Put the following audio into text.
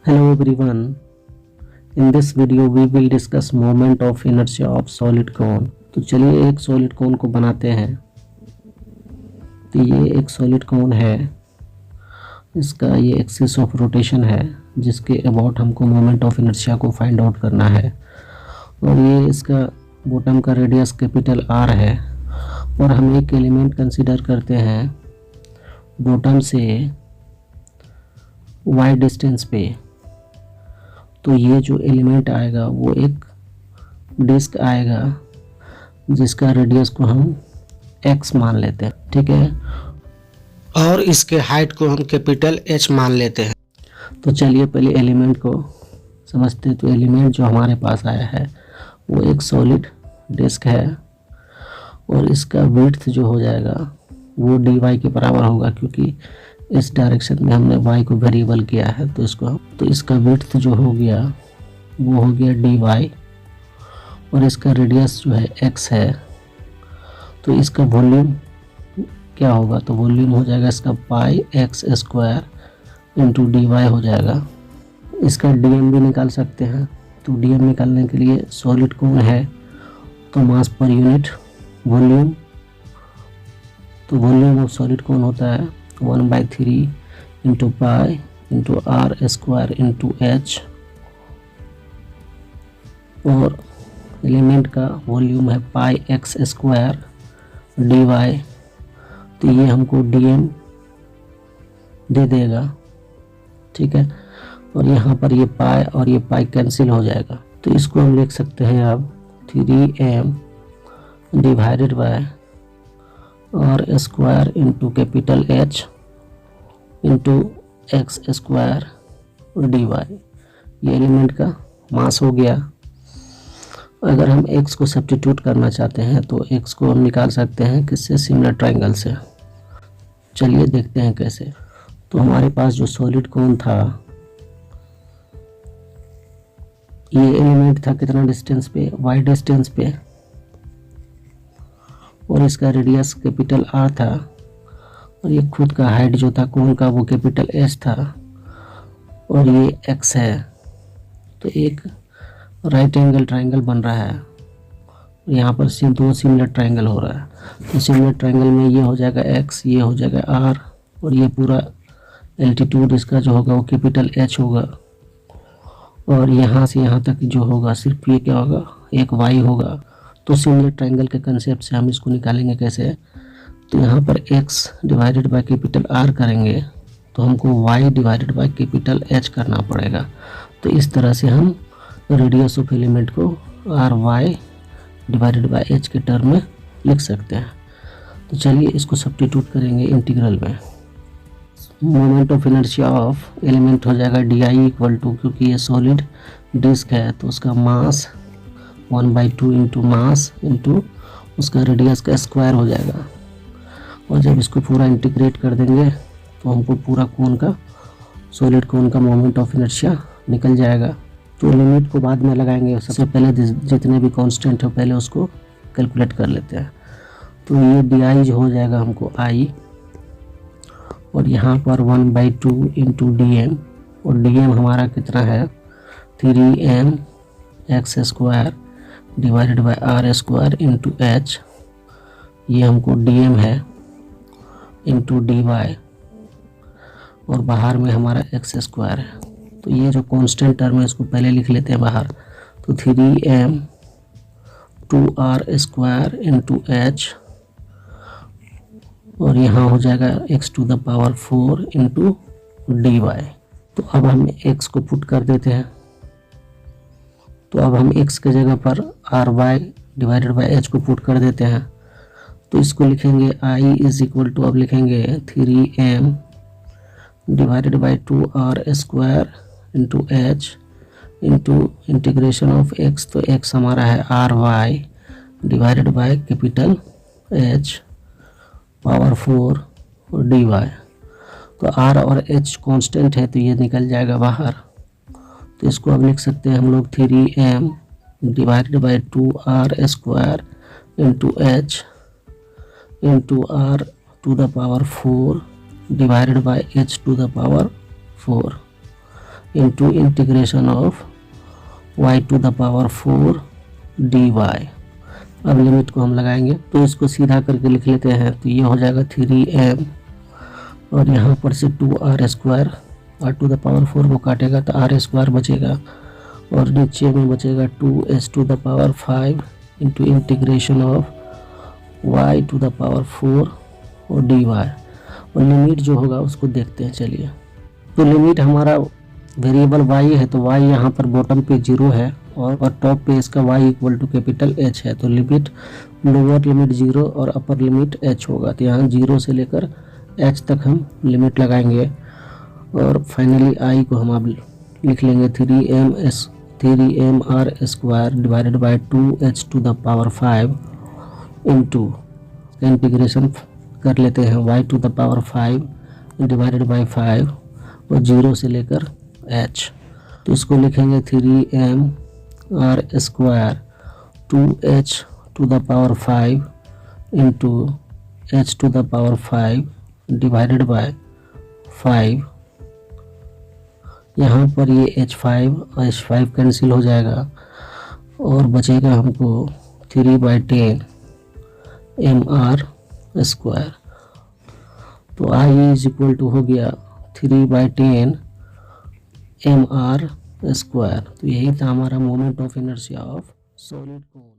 Hello everyone. In this video we will discuss moment of inertia of solid cone. तो चलिए एक solid cone को बनाते हैं। तो ये एक solid cone है, इसका ये एक्सिस ऑफ रोटेशन है जिसके अबाउट हमको मोमेंट ऑफ इनर्शिया को फाइंड आउट करना है। और ये इसका बॉटम का रेडियस कैपिटल R है और हम एक एलिमेंट कंसीडर करते हैं बॉटम से y डिस्टेंस पे। तो ये जो एलिमेंट आएगा वो एक डिस्क आएगा जिसका रेडियस को हम x मान लेते हैं, ठीक है, और इसके हाइट को हम कैपिटल H मान लेते हैं। तो चलिए पहले एलिमेंट को समझते हैं। तो एलिमेंट जो हमारे पास आया है वो एक सॉलिड डिस्क है और इसका विड्थ जो हो जाएगा वो dy के बराबर होगा, क्योंकि इस डायरेक्शन में हमने y को वेरिएबल किया है। तो इसका विड्थ जो हो गया वो हो गया dy और इसका रेडियस जो है x है। तो इसका वॉल्यूम क्या होगा? तो वॉल्यूम हो जाएगा इसका पाई एक्स स्क्वायर इंटू dy हो जाएगा। इसका dm भी निकाल सकते हैं। तो dm निकालने के लिए सॉलिड कौन है तो मास पर यूनिट वॉल्यूम। तो वॉल्यूम ऑफ सॉलिड कौन होता है 1/3 into pi into r square into h, और एलिमेंट का वॉल्यूम है pi x square d y. तो ये हमको dm दे देगा, ठीक है। और यहाँ पर ये पाई और ये पाई कैंसिल हो जाएगा। तो इसको हम लिख सकते हैं अब 3m divided by r square into capital H into x square d y. ये एलिमेंट का मास हो गया। अगर हम x को सब्स्टिट्यूट करना चाहते हैं तो x को हम निकाल सकते हैं किससे? सिमिलर ट्रायंगल से। चलिए देखते हैं कैसे। तो हमारे पास जो सॉलिड कोन था ये एलिमेंट था कितना डिस्टेंस पे? y डिस्टेंस पे, और इसका रेडियस कैपिटल R था और ये खुद का हाइट जो था कोन का वो कैपिटल H था और ये x है। तो एक राइट एंगल ट्रायंगल बन रहा है। यहाँ पर दो सिमिलर ट्रायंगल हो रहा है। तो सिमिलर ट्रायंगल में ये हो जाएगा x, ये हो जाएगा R, और ये पूरा एल्टीट्यूड इसका जो होगा वो कैपिटल H होगा, और यहाँ से यहाँ तक जो होगा सिर्फ ये क्या होगा? एक y होगा। तो सिमिलर ट्रायंगल के कंसेप्ट से हम इसको निकालेंगे कैसे? तो यहाँ पर x divided by capital R करेंगे तो हमको y divided by capital H करना पड़ेगा। तो इस तरह से हम रेडियस ऑफ एलिमेंट को ry डिवाइडेड बाय h के टर्म में लिख सकते हैं। तो चलिए इसको सब्स्टिट्यूट करेंगे इंटीग्रल में। Moment of inertia of element हो जाएगा डी इक्वल टू, क्योंकि ये सॉलिड डिस्क है तो उसका मास 1/2 इंटू मास इंटू उसका रेडियस का स्क्वायर हो जाएगा। और जब इसको पूरा इंटीग्रेट कर देंगे तो हमको पूरा कोन का सॉलिड कोन का मोमेंट ऑफ इनर्शिया निकल जाएगा। तो लिमिट को बाद में लगाएंगे, सबसे पहले जितने भी कांस्टेंट हो पहले उसको कैलकुलेट कर लेते हैं। तो ये डी जो हो जाएगा हमको i, और यहाँ पर 1/2 इंटू डी, और डी हमारा कितना है 3m x square divided by r square into h, ये हमको dm है इंटू डी वाई, और बाहर में हमारा एक्स स्क्वायर है। तो ये जो कांस्टेंट टर्म है इसको पहले लिख लेते हैं बाहर। तो 3m 2r square into h, और यहाँ हो जाएगा x to the power 4 into d y. तो अब हम x को पुट कर देते हैं। तो अब हम x के जगह पर r y divided by h को पुट कर देते हैं। तो इसको लिखेंगे i इज इक्वल टू, अब लिखेंगे 3m divided by 2r square into h into integration of x। तो x हमारा है r y divided by capital H power 4 और डी वाई। तो r और h कांस्टेंट है तो ये निकल जाएगा बाहर। तो इसको अब लिख सकते हैं हम लोग 3m divided by 2r square into h into r to the power 4 divided by h to the power 4 into integration of y to the power 4 dy। अब लिमिट को हम लगाएंगे तो इसको सीधा करके लिख लेते हैं, तो ये हो जाएगा 3m और यहाँ पर से 2r², r to the power 4 को काटेगा तो r² बचेगा और नीचे में बचेगा 2s to the power 5 into integration of y to the power 4 और dy। और लिमिट जो होगा उसको देखते हैं। चलिए, तो लिमिट हमारा वेरिएबल y है, तो y यहाँ पर बॉटम पे 0 है और टॉप पे इसका y equal to capital H है, तो लिमिट लोअर लिमिट 0 और अपर लिमिट h होगा। तो यहाँ 0 से लेकर h तक हम लिमिट लगाएंगे और फाइनली i को हम अब लिख लेंगे 3mr² divided by 2h to the power 5 into integration कर लेते हैं y to the power 5 divided by 5 और 0 से लेकर h, तो इसको लिखेंगे 3mr² 2h to the power 5 into h to the power 5 divided by 5। यहाँ पर ये h5 और h5 कैंसिल हो जाएगा और बचेगा हमको 3/10 mr²। तो i इज इक्वल टू हो गया 3/10 mr²। तो यही था हमारा moment of inertia of solid cone.